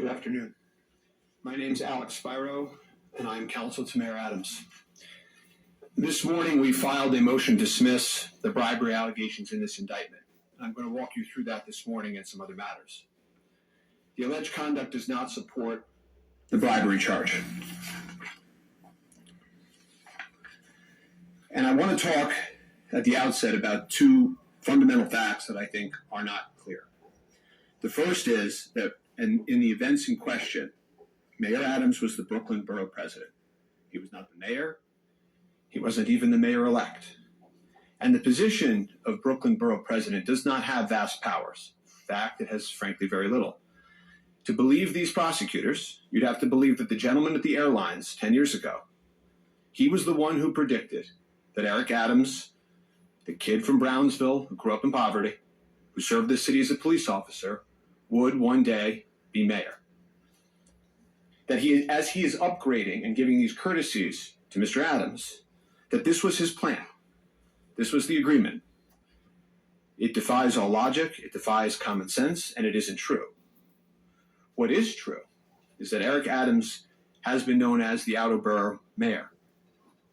Good afternoon. My name's Alex Spiro, and I'm counsel to Mayor Adams. This morning, we filed a motion to dismiss the bribery allegations in this indictment. I'm going to walk you through that this morning and some other matters. The alleged conduct does not support the bribery charge. And I want to talk at the outset about two fundamental facts that I think are not clear. The first is that in the events in question, Mayor Adams was the Brooklyn Borough President. He was not the mayor. He wasn't even the mayor-elect. And the position of Brooklyn Borough President does not have vast powers. In fact, it has, frankly, very little. To believe these prosecutors, you'd have to believe that the gentleman at the airlines 10 years ago, he was the one who predicted that Eric Adams, the kid from Brownsville who grew up in poverty, who served the city as a police officer, would one day be mayor. That he, as he is upgrading and giving these courtesies to Mr. Adams, that this was his plan. This was the agreement. It defies all logic, it defies common sense, and it isn't true. What is true is that Eric Adams has been known as the Outer Borough Mayor.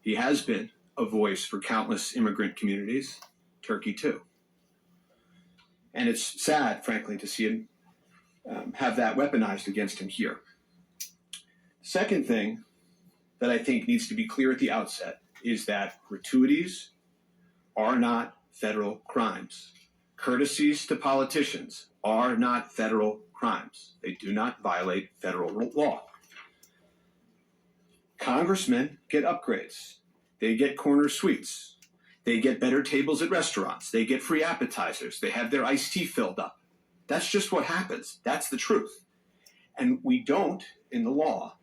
He has been a voice for countless immigrant communities, Turkey too. And it's sad, frankly, to see him have that weaponized against him here. Second thing that I think needs to be clear at the outset is that gratuities are not federal crimes. Courtesies to politicians are not federal crimes. They do not violate federal law. Congressmen get upgrades. They get corner suites. They get better tables at restaurants. They get free appetizers. They have their iced tea filled up. That's just what happens. That's the truth. And we don't, in the law,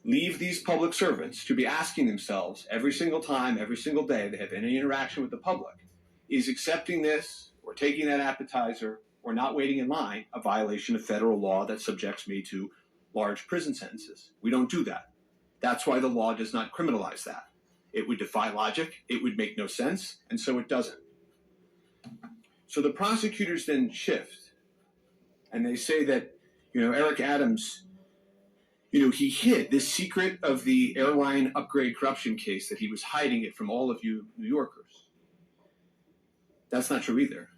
leave these public servants to be asking themselves every single time, every single day they have any interaction with the public, is accepting this or taking that appetizer or not waiting in line a violation of federal law that subjects me to large prison sentences? We don't do that. That's why the law does not criminalize that. It would defy logic, it would make no sense, and so it doesn't. So the prosecutors then shift, and they say that, Eric Adams, he hid this secret of the airline upgrade corruption case, that he was hiding it from all of you New Yorkers. That's not true either.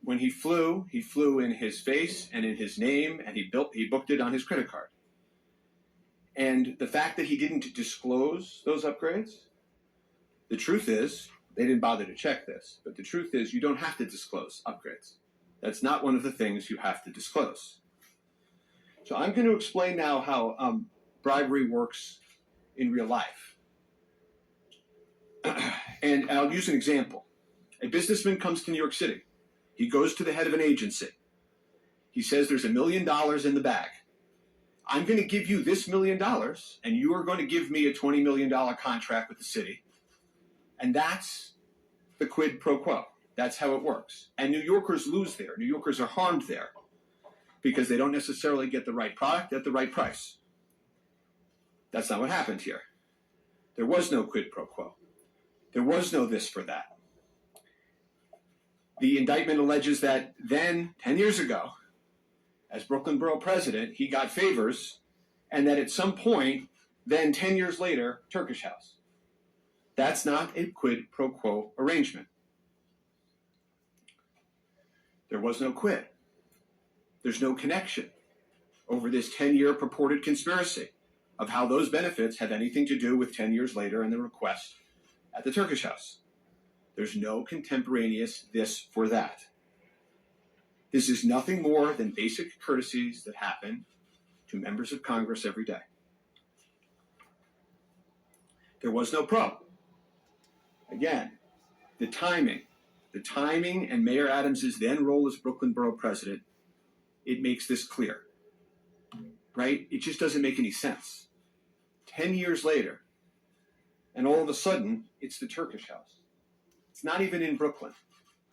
When he flew in his face and in his name, and he booked it on his credit card. And the fact that he didn't disclose those upgrades, the truth is, they didn't bother to check this, but the truth is you don't have to disclose upgrades. That's not one of the things you have to disclose. So I'm going to explain now how bribery works in real life. And I'll use an example. A businessman comes to New York City. He goes to the head of an agency. He says there's $1 million in the bag. I'm going to give you this $1 million, and you are going to give me a $20 million contract with the city. And that's the quid pro quo. That's how it works. And New Yorkers lose there. New Yorkers are harmed there because they don't necessarily get the right product at the right price. That's not what happened here. There was no quid pro quo. There was no this for that. The indictment alleges that then, 10 years ago, as Brooklyn Borough President, he got favors, and that at some point, then 10 years later, Turkish House. That's not a quid pro quo arrangement. There was no quid. There's no connection over this 10-year purported conspiracy of how those benefits have anything to do with 10 years later and the request at the Turkish House. There's no contemporaneous this for that. This is nothing more than basic courtesies that happen to members of Congress every day. There was no probe. Again, the timing and Mayor Adams' then role as Brooklyn Borough President, it makes this clear, right? It just doesn't make any sense. 10 years later, and all of a sudden, it's the Turkish House. It's not even in Brooklyn.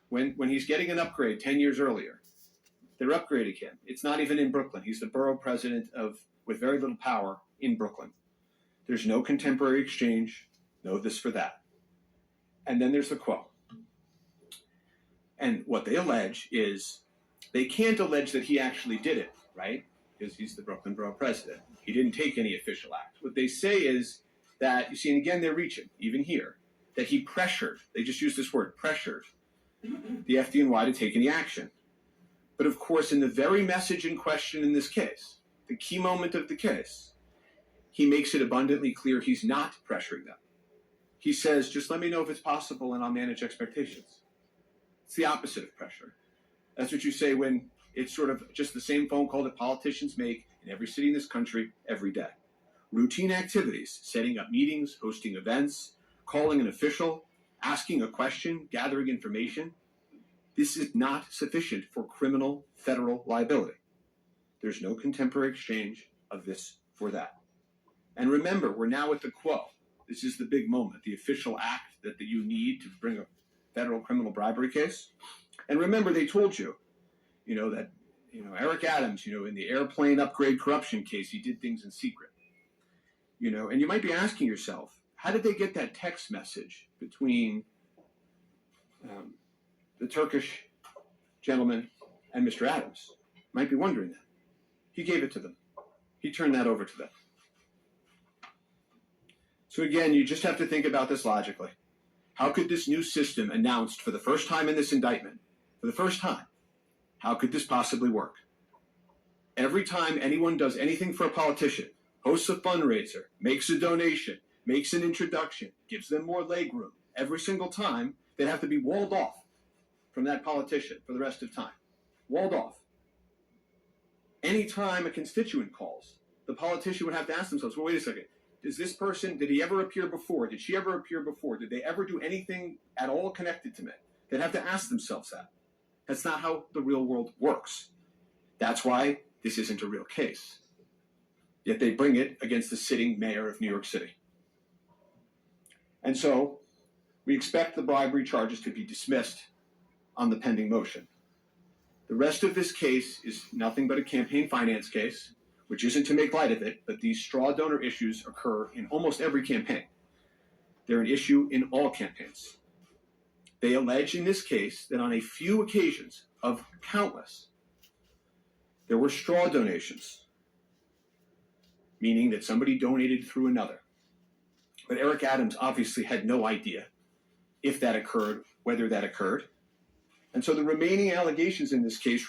When he's getting an upgrade 10 years earlier, they're upgrading him. It's not even in Brooklyn. He's the borough president with very little power in Brooklyn. There's no contemporary exchange, no this for that. And then there's the quo. And what they allege is they can't allege that he actually did it, right? because he's the Brooklyn Borough president. He didn't take any official act. What they say is that, you see, and again, they're reaching, even here, that he pressured, they just use this word, pressured, the FDNY to take any action. But of course, in the very message in question in this case, the key moment of the case, he makes it abundantly clear he's not pressuring them. He says, just let me know if it's possible and I'll manage expectations. It's the opposite of pressure. That's what you say when it's sort of just the same phone call that politicians make in every city in this country every day. Routine activities, setting up meetings, hosting events, calling an official, asking a question, gathering information. This is not sufficient for criminal federal liability. There's no contemporary exchange of this for that. And remember, we're now at the quo. This is the big moment, the official act that you need to bring a federal criminal bribery case. And remember, they told you, that Eric Adams, in the airplane upgrade corruption case, he did things in secret. And you might be asking yourself, how did they get that text message between the Turkish gentleman and Mr. Adams? Might be wondering that. He gave it to them. He turned that over to them. So again, you just have to think about this logically. How could this new system announced for the first time in this indictment, for the first time, how could this possibly work? Every time anyone does anything for a politician, hosts a fundraiser, makes a donation, makes an introduction, gives them more legroom, every single time, they'd have to be walled off from that politician for the rest of time. Walled off. Anytime a constituent calls, the politician would have to ask themselves, well, wait a second, did he ever appear before? Did she ever appear before? Did they ever do anything at all connected to me? They'd have to ask themselves that. That's not how the real world works. That's why this isn't a real case. Yet they bring it against the sitting mayor of New York City. And so we expect the bribery charges to be dismissed on the pending motion. The rest of this case is nothing but a campaign finance case, which isn't to make light of it, but these straw donor issues occur in almost every campaign. They're an issue in all campaigns. They allege in this case that on a few occasions of countless, there were straw donations, meaning that somebody donated through another. But Eric Adams obviously had no idea if that occurred, whether that occurred. And so the remaining allegations in this case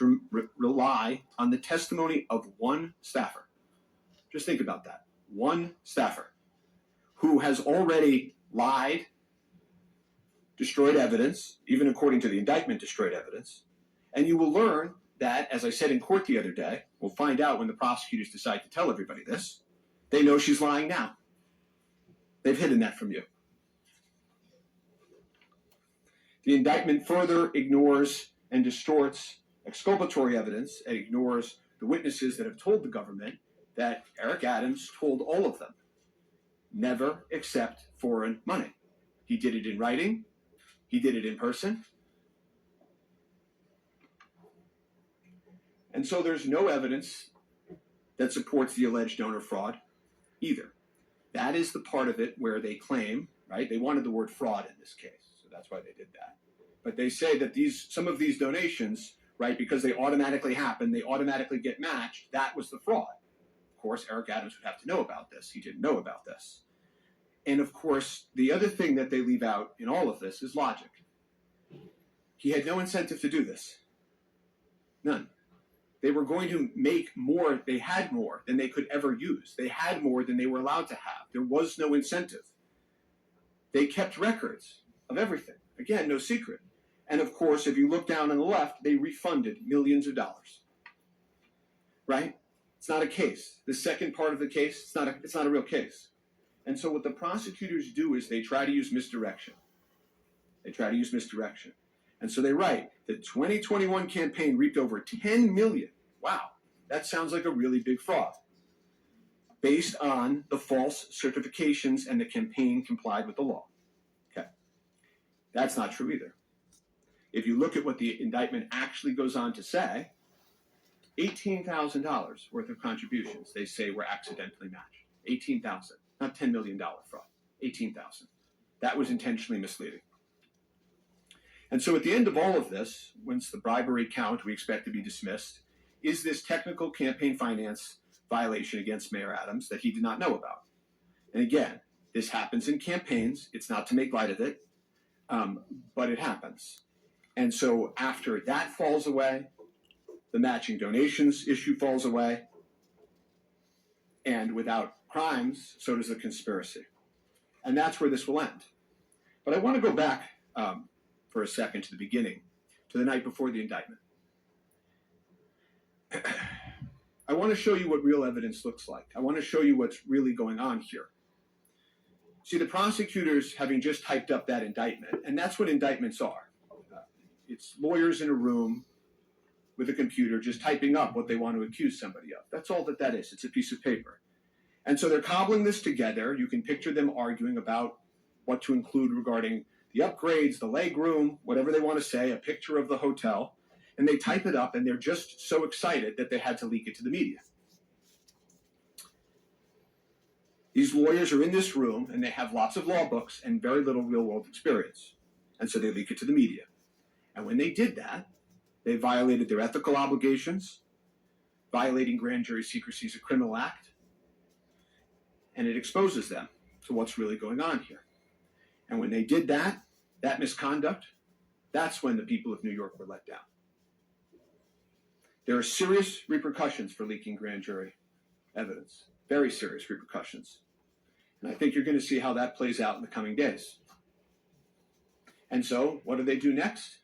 rely on the testimony of one staffer. Just think about that. One staffer who has already lied, destroyed evidence, even according to the indictment, destroyed evidence. And you will learn that, as I said in court the other day, we'll find out when the prosecutors decide to tell everybody this, they know she's lying now. They've hidden that from you. The indictment further ignores and distorts exculpatory evidence and ignores the witnesses that have told the government that Eric Adams told all of them, never accept foreign money. He did it in writing. He did it in person. And so there's no evidence that supports the alleged donor fraud either. That is the part of it where they claim, right? They wanted the word fraud in this case. That's why they did that. But they say that some of these donations, right, because they automatically happen, they automatically get matched, that was the fraud. Of course, Eric Adams would have to know about this. He didn't know about this. And of course, the other thing that they leave out in all of this is logic. He had no incentive to do this. None. They were going to make more, they had more than they could ever use. They had more than they were allowed to have. There was no incentive. They kept records of everything. Again, no secret. And of course, if you look down on the left, they refunded millions of dollars. Right? It's not a case. The second part of the case, it's not a real case. And so what the prosecutors do is they try to use misdirection. And so they write, the 2021 campaign reaped over 10 million. Wow, that sounds like a really big fraud. Based on the false certifications and the campaign complied with the law. Okay. That's not true either. If you look at what the indictment actually goes on to say, $18,000 worth of contributions they say were accidentally matched. $18,000, not $10 million fraud. $18,000. That was intentionally misleading. And so at the end of all of this, once the bribery count we expect to be dismissed, is this technical campaign finance violation against Mayor Adams that he did not know about? And again, this happens in campaigns. It's not to make light of it, but it happens. And so after that falls away, the matching donations issue falls away. And without crimes, so does the conspiracy. And that's where this will end. But I want to go back for a second to the beginning, to the night before the indictment. I want to show you what real evidence looks like. I want to show you what's really going on here. See, the prosecutors, having just typed up that indictment, and that's what indictments are. It's lawyers in a room with a computer just typing up what they want to accuse somebody of. That's all that is. It's a piece of paper. And so they're cobbling this together. You can picture them arguing about what to include regarding the upgrades, the leg room, whatever they want to say, a picture of the hotel. And they type it up, and they're just so excited that they had to leak it to the media. These lawyers are in this room, and they have lots of law books and very little real-world experience. And so they leak it to the media. And when they did that, they violated their ethical obligations. Violating grand jury secrecy is a criminal act. And it exposes them to what's really going on here. And when they did that misconduct, that's when the people of New York were let down. There are serious repercussions for leaking grand jury evidence. Very serious repercussions. And I think you're going to see how that plays out in the coming days. And so, what do they do next?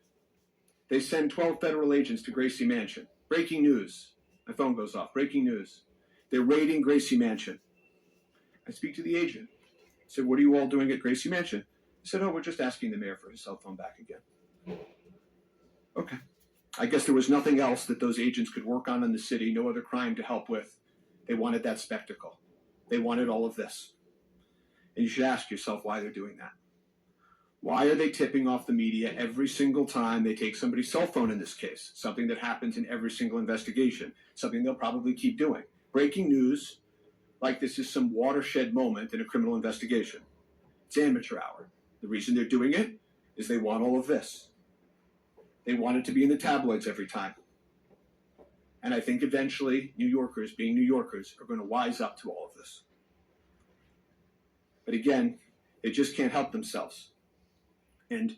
They send 12 federal agents to Gracie Mansion. Breaking news. My phone goes off. Breaking news. They're raiding Gracie Mansion. I speak to the agent. I said, what are you all doing at Gracie Mansion? He said, we're just asking the mayor for his cell phone back again. Okay. I guess there was nothing else that those agents could work on in the city, no other crime to help with. They wanted that spectacle. They wanted all of this. And you should ask yourself why they're doing that. Why are they tipping off the media every single time they take somebody's cell phone in this case? Something that happens in every single investigation. Something they'll probably keep doing. Breaking news, like this is some watershed moment in a criminal investigation. It's amateur hour. The reason they're doing it is they want all of this. They want it to be in the tabloids every time. And I think eventually New Yorkers, being New Yorkers, are going to wise up to all of this. But again, they just can't help themselves. And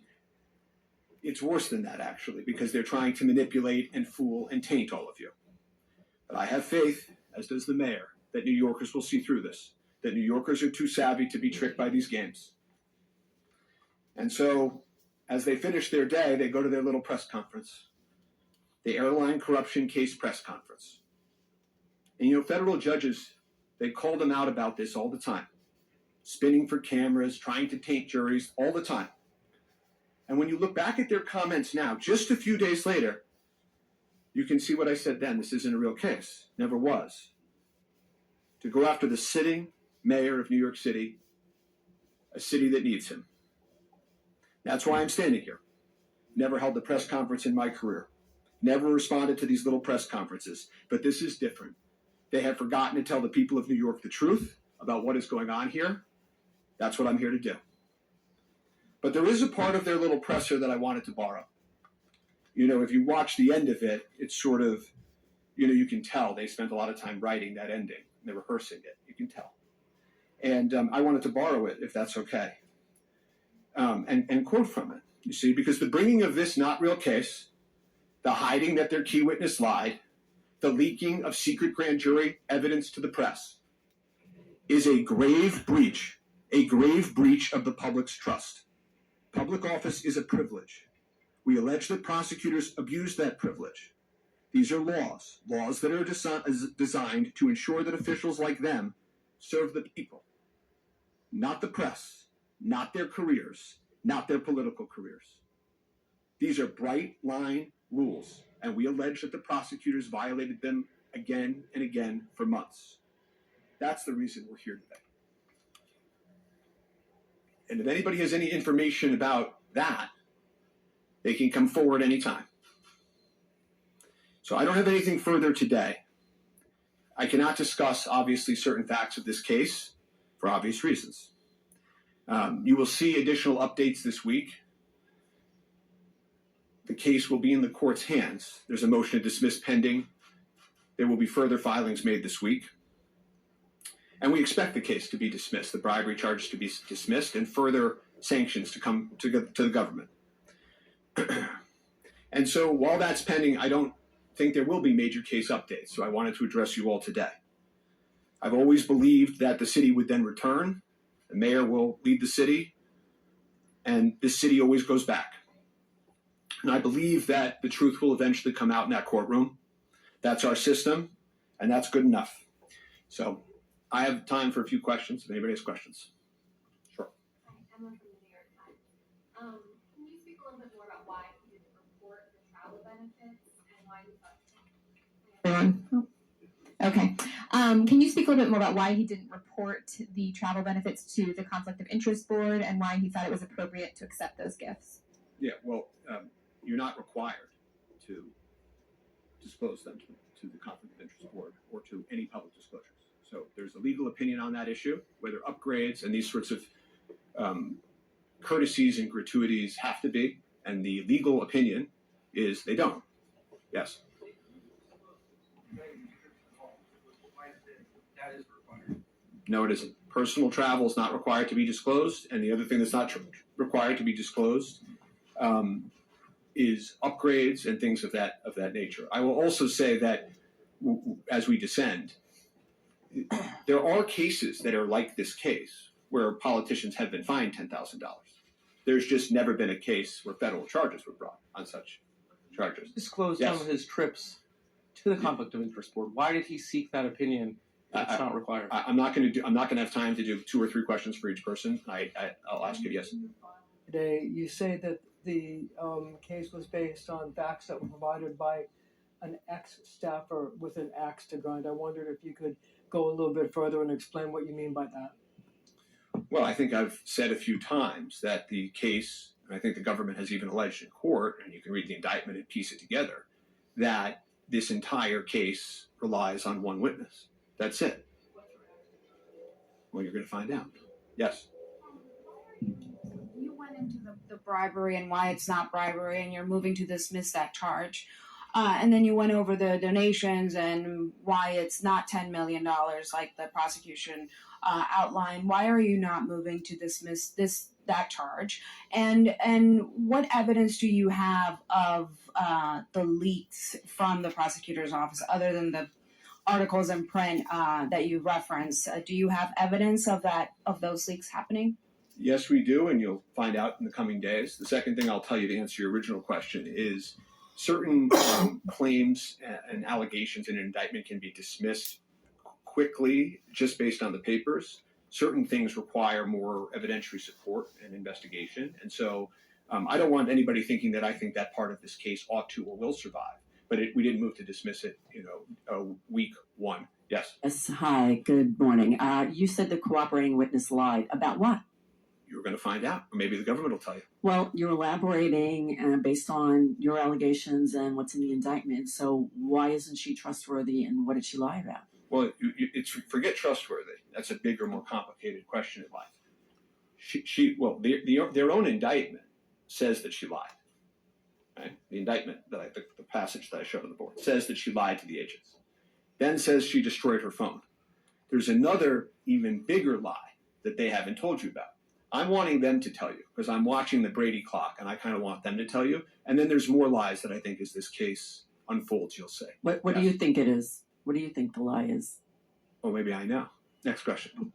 it's worse than that, actually, because they're trying to manipulate and fool and taint all of you. But I have faith, as does the mayor, that New Yorkers will see through this, that New Yorkers are too savvy to be tricked by these games. And so, as they finish their day, they go to their little press conference, the airline corruption case press conference. And federal judges, they call them out about this all the time, spinning for cameras, trying to taint juries all the time. And when you look back at their comments now, just a few days later, you can see what I said then. This isn't a real case. Never was. To go after the sitting mayor of New York City, a city that needs him. That's why I'm standing here. Never held a press conference in my career. Never responded to these little press conferences. But this is different. They have forgotten to tell the people of New York the truth about what is going on here. That's what I'm here to do. But there is a part of their little presser that I wanted to borrow. If you watch the end of it, it's sort of, you can tell they spent a lot of time writing that ending. They're rehearsing it. You can tell. And I wanted to borrow it, if that's okay. And quote from it, you see, because the bringing of this not real case, the hiding that their key witness lied, the leaking of secret grand jury evidence to the press is a grave breach of the public's trust. Public office is a privilege. We allege that prosecutors abuse that privilege. These are laws that are designed to ensure that officials like them serve the people, not the press, not their careers, not their political careers. These are bright line rules, and we allege that the prosecutors violated them again and again for months. That's the reason we're here today. And if anybody has any information about that, they can come forward anytime. So I don't have anything further today. I cannot discuss, obviously, certain facts of this case for obvious reasons. You will see additional updates this week. The case will be in the court's hands. There's a motion to dismiss pending. There will be further filings made this week. And we expect the case to be dismissed, the bribery charges to be dismissed, and further sanctions to come to the government. And so while that's pending, I don't think there will be major case updates. So I wanted to address you all today. I've always believed that the city would then return. The mayor will lead the city, and this city always goes back. And I believe that the truth will eventually come out in that courtroom. That's our system, and that's good enough. So I have time for a few questions, if anybody has questions. Sure. Hi, Emma from the New York Times. Can you speak a little bit more about why you didn't report the travel benefits and why you thought? Okay. Can you speak a little bit more about why he didn't report the travel benefits to the Conflict of Interest Board and why he thought it was appropriate to accept those gifts? Yeah, well, you're not required to disclose them to the Conflict of Interest Board or to any public disclosures. So there's a legal opinion on that issue, whether upgrades and these sorts of courtesies and gratuities have to be, and the legal opinion is they don't. Yes. No, it isn't. Personal travel is not required to be disclosed, and the other thing that's not required to be disclosed is upgrades and things of that nature. I will also say that as we descend, there are cases that are like this case where politicians have been fined $10,000. There's just never been a case where federal charges were brought on such charges. Disclosed some of his trips to the Conflict of Interest Board. Why did he seek that opinion? It's not required. I'm not going to have time to do 2 or 3 questions for each person. I'll ask you. Yes. Today, you say that the case was based on facts that were provided by an ex-staffer with an axe to grind. I wondered if you could go a little bit further and explain what you mean by that. Well, I think I've said a few times that the case, and I think the government has even alleged in court, and you can read the indictment and piece it together, that this entire case relies on one witness. That's it. Well, you're going to find out. Yes. You went into the bribery and why it's not bribery, and you're moving to dismiss that charge. And then you went over the donations and why it's not $10 million like the prosecution outlined. Why are you not moving to dismiss that charge? And what evidence do you have of the leaks from the prosecutor's office other than the articles in print that you reference? Do you have evidence of those leaks happening? Yes, we do, and you'll find out in the coming days. The second thing I'll tell you to answer your original question is certain claims and allegations in an indictment can be dismissed quickly just based on the papers. Certain things require more evidentiary support and investigation. And so I don't want anybody thinking that I think that part of this case ought to or will survive. But we didn't move to dismiss it, week 1. Yes. Yes. Hi. Good morning. You said the cooperating witness lied. About what? You're going to find out. Or maybe the government will tell you. Well, you're elaborating based on your allegations and what's in the indictment. So why isn't she trustworthy, and what did she lie about? Well, forget trustworthy. That's a bigger, more complicated question in life. Their own indictment says that she lied. Right? The indictment, the passage that I showed on the board, says that she lied to the agents. Then says she destroyed her phone. There's another, even bigger lie that they haven't told you about. I'm wanting them to tell you because I'm watching the Brady clock, and I kind of want them to tell you. And then there's more lies that I think as this case unfolds, you'll say. What do you think it is? What do you think the lie is? Oh, maybe I know. Next question.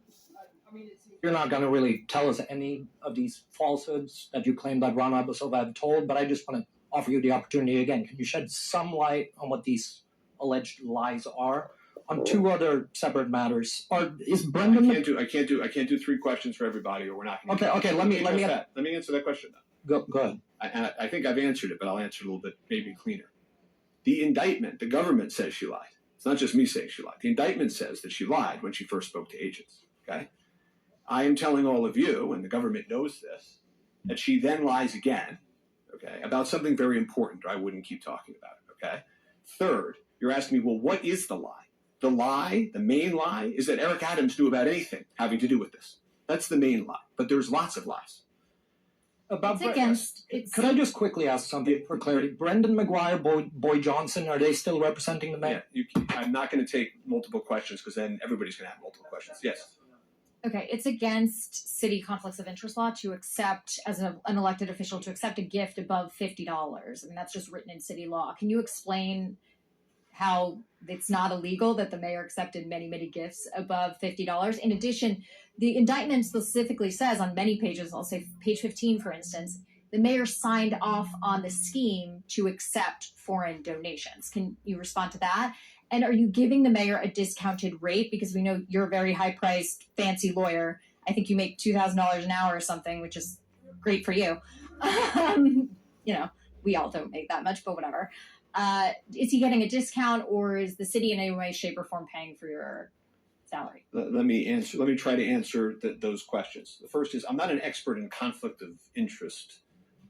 You're not going to really tell us any of these falsehoods that you claim that Ron Abasova had told, but I just want to offer you the opportunity again. Can you shed some light on what these alleged lies are? On 2 other separate matters, is Brendan? I can't do 3 questions for everybody, or we're not going to. Okay. Let me answer that question. Go ahead. I think I've answered it, but I'll answer it a little bit maybe cleaner. The indictment, the government says she lied. It's not just me saying she lied. The indictment says that she lied when she first spoke to agents. Okay, I am telling all of you, and the government knows this, that she then lies again. Okay, about something very important, or I wouldn't keep talking about it. Okay. Third, you're asking me, well, what is the lie? The lie, the main lie, is that Eric Adams knew about anything having to do with this. That's the main lie. But there's lots of lies. About It's against. Could I just quickly ask something for clarity? Brendan McGuire, Boy Johnson, are they still representing the mayor? I'm not going to take multiple questions because then everybody's going to have multiple questions. Yes. Okay, it's against city conflicts of interest law to accept, as an elected official, to accept a gift above $50. I mean, that's just written in city law. Can you explain how it's not illegal that the mayor accepted many, many gifts above $50? In addition, the indictment specifically says on many pages, I'll say page 15, for instance, the mayor signed off on the scheme to accept foreign donations. Can you respond to that? And are you giving the mayor a discounted rate? Because we know you're a very high-priced, fancy lawyer. I think you make $2,000 an hour or something, which is great for you. You know, we all don't make that much, but whatever. Is he getting a discount, or is the city in any way, shape, or form paying for your salary? Let me try to answer those questions. The first is, I'm not an expert in conflict of interest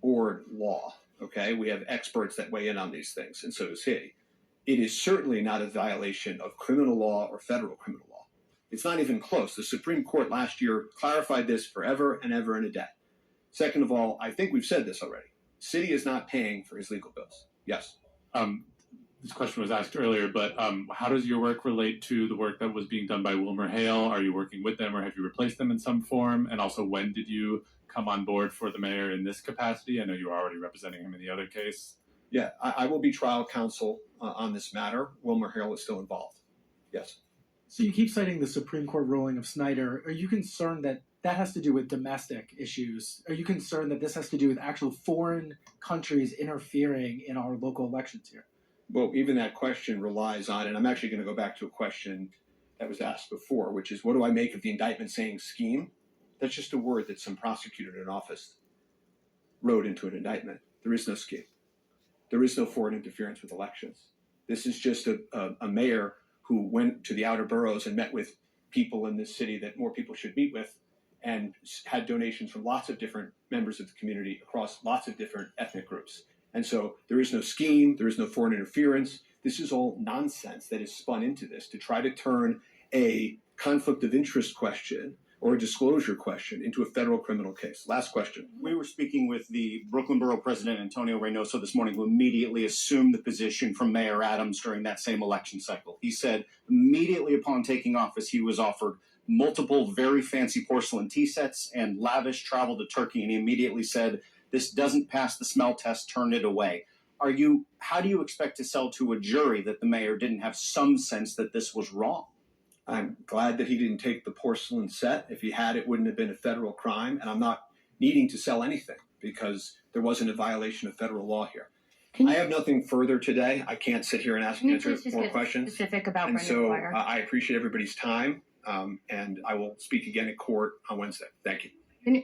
or law. Okay, we have experts that weigh in on these things, and so does he. It is certainly not a violation of criminal law or federal criminal law. It's not even close. The Supreme Court last year clarified this forever and ever and a day. Second of all, I think we've said this already. City is not paying for his legal bills. Yes. This question was asked earlier, but how does your work relate to the work that was being done by Wilmer Hale? Are you working with them, or have you replaced them in some form? And also, when did you come on board for the mayor in this capacity? I know you were already representing him in the other case. Yeah, I will be trial counsel on this matter. Wilmer Hale is still involved. Yes. So you keep citing the Supreme Court ruling of Snyder. Are you concerned that that has to do with domestic issues? Are you concerned that this has to do with actual foreign countries interfering in our local elections here? Well, even that question relies on, and I'm actually going to go back to a question that was asked before, which is, what do I make of the indictment saying scheme? That's just a word that some prosecutor in office wrote into an indictment. There is no scheme. There is no foreign interference with elections. This is just a mayor who went to the outer boroughs and met with people in this city that more people should meet with, and had donations from lots of different members of the community across lots of different ethnic groups. And so there is no scheme, there is no foreign interference. This is all nonsense that is spun into this to try to turn a conflict of interest question or a disclosure question into a federal criminal case. Last question. We were speaking with the Brooklyn Borough President, Antonio Reynoso, this morning, who immediately assumed the position from Mayor Adams during that same election cycle. He said immediately upon taking office, he was offered multiple very fancy porcelain tea sets and lavish travel to Turkey, and he immediately said, this doesn't pass the smell test, turn it away. How do you expect to sell to a jury that the mayor didn't have some sense that this was wrong? I'm glad that he didn't take the porcelain set. If he had, it wouldn't have been a federal crime. And I'm not needing to sell anything because there wasn't a violation of federal law here. I have nothing further today. I can't sit here and answer more questions. Specific about And Brendan so McGuire. I appreciate everybody's time, and I will speak again at court on Wednesday. Thank you.